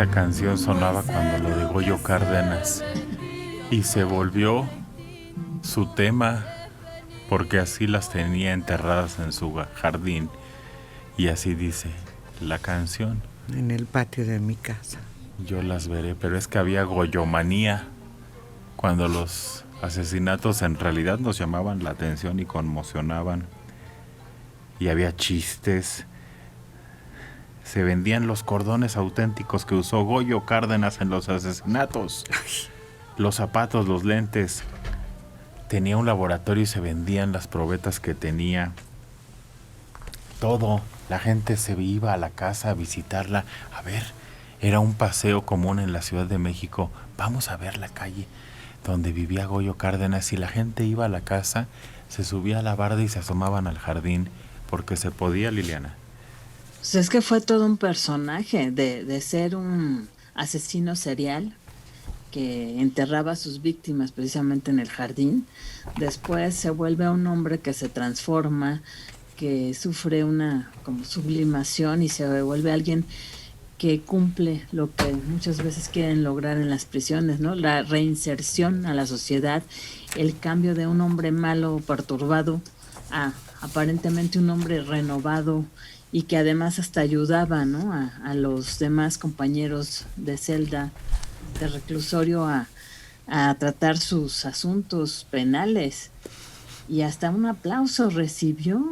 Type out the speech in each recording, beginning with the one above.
esta canción sonaba cuando lo de Goyo Cárdenas y se volvió su tema porque así las tenía enterradas en su jardín y así dice la canción. En el patio de mi casa. Yo las veré, pero es que había goyomanía cuando los asesinatos en realidad nos llamaban la atención y conmocionaban y había chistes. Se vendían los cordones auténticos que usó Goyo Cárdenas en los asesinatos, los zapatos, los lentes. Tenía un laboratorio y se vendían las probetas que tenía. Todo. La gente se iba a la casa a visitarla. A ver, era un paseo común en la Ciudad de México. Vamos a ver la calle donde vivía Goyo Cárdenas y la gente iba a la casa, se subía a la barda y se asomaban al jardín porque se podía, Liliana. Pues es que fue todo un personaje de ser un asesino serial que enterraba a sus víctimas precisamente en el jardín. Después se vuelve un hombre que se transforma, que sufre una como sublimación y se vuelve alguien que cumple lo que muchas veces quieren lograr en las prisiones, ¿no? La reinserción a la sociedad, el cambio de un hombre malo, perturbado, a aparentemente un hombre renovado y que además hasta ayudaba, ¿no? a los demás compañeros de celda, de reclusorio, a tratar sus asuntos penales. Y hasta un aplauso recibió.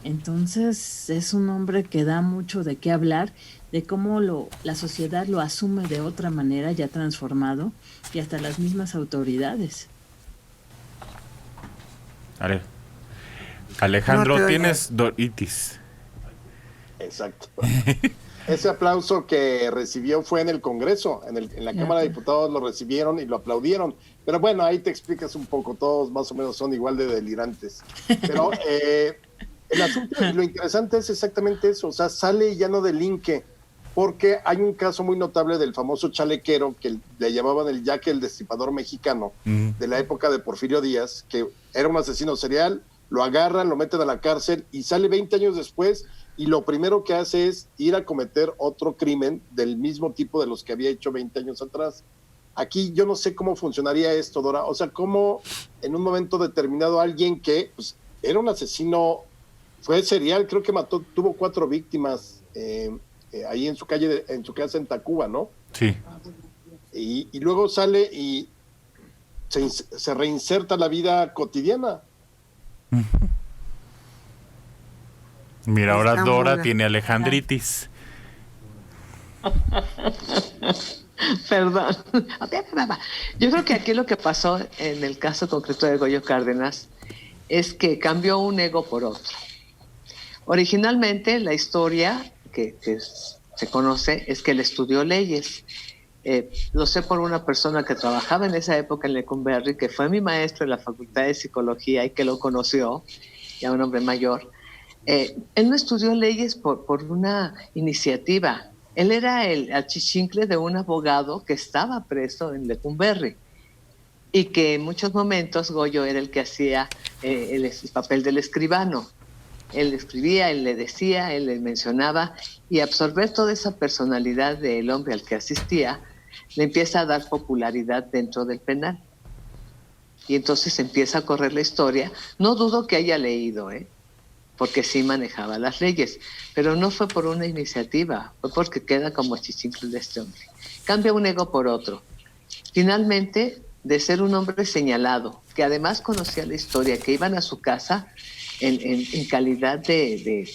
Entonces es un hombre que da mucho de qué hablar, de cómo la sociedad lo asume de otra manera, ya transformado, y hasta las mismas autoridades. Alejandro, no tienes doritis. Exacto. Ese aplauso que recibió fue en el Congreso, en la Cámara de Diputados lo recibieron y lo aplaudieron. Pero bueno, ahí te explicas un poco, todos más o menos son igual de delirantes. Pero el asunto y lo interesante es exactamente eso, o sea, sale y ya no delinque, porque hay un caso muy notable del famoso chalequero que le llamaban el Jack el Destripador mexicano, de la época de Porfirio Díaz, que era un asesino serial, lo agarran, lo meten a la cárcel y sale 20 años después y lo primero que hace es ir a cometer otro crimen del mismo tipo de los que había hecho 20 años atrás. Aquí yo no sé cómo funcionaría esto, Dora, o sea, cómo en un momento determinado alguien que pues, era un asesino, fue serial, creo que tuvo 4 víctimas ahí en su calle, en su casa en Tacuba, ¿no? Sí. Y luego sale y se reinserta a la vida cotidiana. Mira, ahora Dora tiene alejandritis. Perdón. Yo creo que aquí lo que pasó en el caso concreto de Goyo Cárdenas es que cambió un ego por otro. Originalmente la historia que se conoce es que él estudió leyes. Lo sé por una persona que trabajaba en esa época en Lecumberri, que fue mi maestro en la Facultad de Psicología y que lo conoció, ya un hombre mayor. Él no estudió leyes por una iniciativa. Él era el achichincle de un abogado que estaba preso en Lecumberri y que en muchos momentos Goyo era el que hacía el papel del escribano. Él escribía, él le decía, él le mencionaba, y absorber toda esa personalidad del hombre al que asistía le empieza a dar popularidad dentro del penal. Y entonces empieza a correr la historia. No dudo que haya leído, porque sí manejaba las leyes, pero no fue por una iniciativa, fue porque queda como chichincle de este hombre. Cambia un ego por otro. Finalmente, de ser un hombre señalado, que además conocía la historia, que iban a su casa en calidad de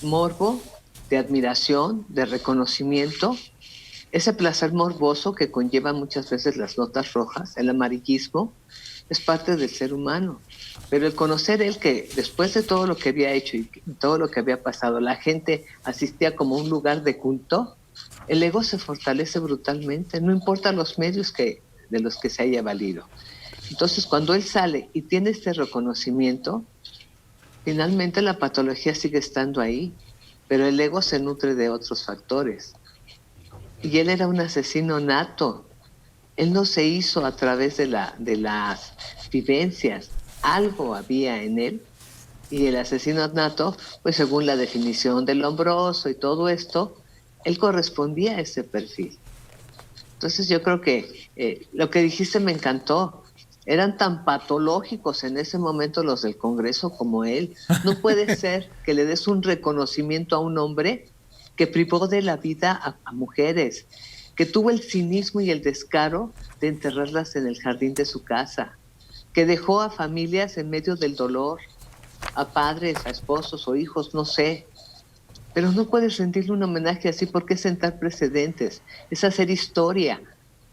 morbo, de admiración, de reconocimiento, ese placer morboso que conlleva muchas veces las notas rojas, el amarillismo, es parte del ser humano. Pero el conocer él que después de todo lo que había hecho y todo lo que había pasado, la gente asistía como un lugar de culto, el ego se fortalece brutalmente, no importa los medios de los que se haya valido. Entonces, cuando él sale y tiene este reconocimiento, finalmente la patología sigue estando ahí, pero el ego se nutre de otros factores. Y él era un asesino nato. Él no se hizo a través de las vivencias. Algo había en él. Y el asesino nato, pues según la definición del Lombroso y todo esto, él correspondía a ese perfil. Entonces yo creo que lo que dijiste me encantó. Eran tan patológicos en ese momento los del Congreso como él. No puede ser que le des un reconocimiento a un hombre que privó de la vida a mujeres, que tuvo el cinismo y el descaro de enterrarlas en el jardín de su casa, que dejó a familias en medio del dolor, a padres, a esposos o hijos, no sé. Pero no puedes rendirle un homenaje así porque es sentar precedentes, es hacer historia.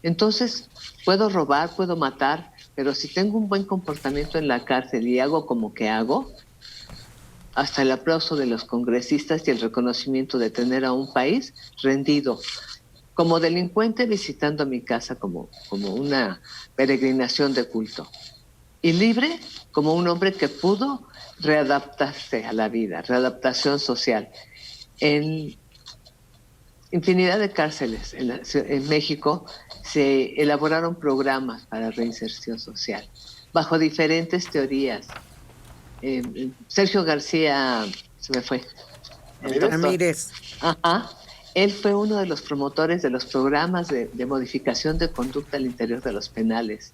Entonces, puedo robar, puedo matar, pero si tengo un buen comportamiento en la cárcel y hago como que hago, hasta el aplauso de los congresistas y el reconocimiento de tener a un país rendido. Como delincuente visitando mi casa como una peregrinación de culto. Y libre como un hombre que pudo readaptarse a la vida, readaptación social. En infinidad de cárceles en México se elaboraron programas para reinserción social, bajo diferentes teorías. Sergio García, se me fue. Ramírez. Ajá. Él fue uno de los promotores de los programas de modificación de conducta al interior de los penales.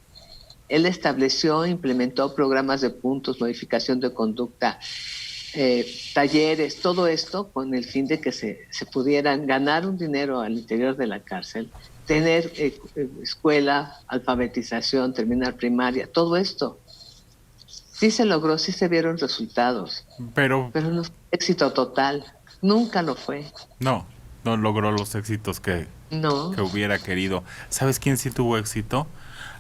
Él estableció, implementó programas de puntos, modificación de conducta, talleres, todo esto con el fin de que se pudieran ganar un dinero al interior de la cárcel, tener escuela, alfabetización, terminar primaria, todo esto. Sí se logró, sí se vieron resultados, pero no fue éxito total, nunca lo fue. No logró los éxitos que hubiera querido. ¿Sabes quién sí tuvo éxito?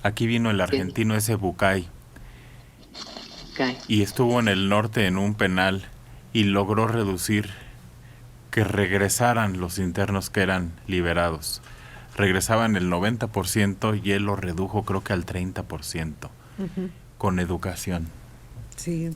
Aquí vino el argentino ese Bucay. Y estuvo en el norte en un penal y logró reducir que regresaran los internos que eran liberados. Regresaban el 90% y él lo redujo creo que al 30%, con educación. Sí.